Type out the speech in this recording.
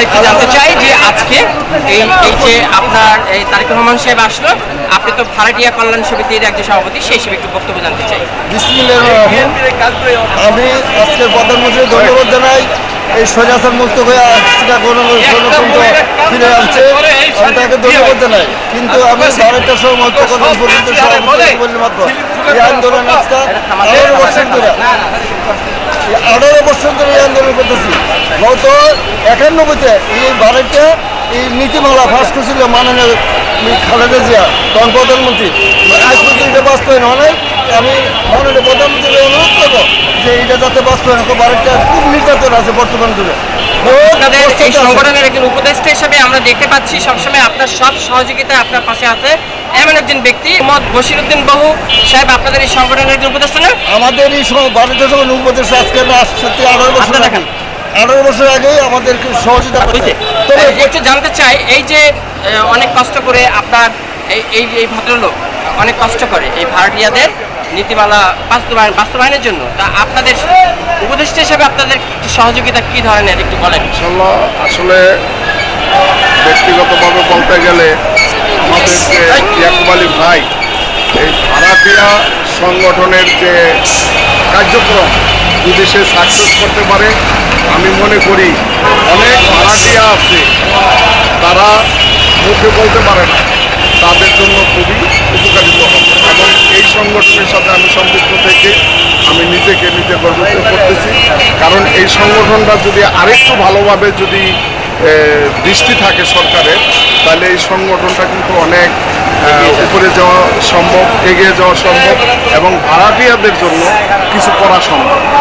একটু জানতে চাই যে আজকে এই যে আপনার এই তারেক রহমান সাহেব আসলো, আপনি তো ভাড়াটিয়া কল্যাণ সমিতির একজন সভাপতি, সেই হিসেবে একটু বক্তব্য জানতে চাই। আমি আজকের প্রধানমন্ত্রী ধন্যবাদ জানাই। এই স্বৈরাচার মুক্ত হয়ে গণতন্ত্র ফিরে আসছে, আমি তাকে ধন্যবাদ জানাই। কিন্তু আমি ভারতের সমস্ত পর্যন্ত সভাপতি মাত্র এই আন্দোলন আজকে 18 বছর ধরে এই আন্দোলন করতেছি। গত 91-তে এই ভারতে এই নীতিমালা ফাঁস করছিল মাননীয় খালেদা জিয়া, তখন প্রধানমন্ত্রী। আজ পর্যন্ত এটা বাস্তবায়ন হয় নাই। আমি মাননীয় প্রধানমন্ত্রীকে অনুরোধ করবো যে এটা যাতে বাস্তবায়ন হয়। ভারতটা খুব নির্যাতন আছে বর্তমান যুগে। আপনাদের এই সংগঠনের একজন উপদেষ্টা হিসেবে আমরা দেখতে পাচ্ছি সবসময় আপনার সব সহযোগিতা আপনার পাশে আছে এমন একজন ব্যক্তি মোহাম্মদ বশিরউদ্দিন বাহু সাহেব, আপনাদের এই সংগঠনের একজন উপদেষ্টা না? আমাদের এই ভারতীয় সঙ্গে উপদেষ্টা আজকে 18 বছর আগেই আমাদেরকে সহযোগিতা করছে। তবে একটু জানতে চাই, এই যে অনেক কষ্ট করে আপনার এই ভদ্রলোক অনেক কষ্ট করে এই ভাড়াটিয়াদের নীতিমালা বাস্তবায়নের জন্য, তা আপনাদের উপদেষ্টা হিসেবে আপনাদের সহযোগিতা কি ধরনের একটু বলেন। আসলে ব্যক্তিগতভাবে বলতে গেলে আমাদের যে ইয়াকুব আলী ভাই এই ভাড়াটিয়া সংগঠনের যে কার্যক্রম যদি সে সাকসেস করতে পারে, আমি মনে করি অনেক ভাড়াটিয়া আছে তারা মুখে বলতে পারে না, তাদের জন্য খুবই উপকারিত হবে। এবং এই সংগঠনের সাথে আমি সম্পৃক্ত থেকে আমি নিজেকে গর্বিত করতেছি। কারণ এই সংগঠনটা যদি আরেকটু ভালোভাবে যদি দৃষ্টি থাকে সরকারের, তাহলে এই সংগঠনটা কিন্তু অনেক উপরে যাওয়া সম্ভব, এগিয়ে যাওয়া সম্ভব এবং ভাড়াটিয়াদের জন্য কিছু করা সম্ভব।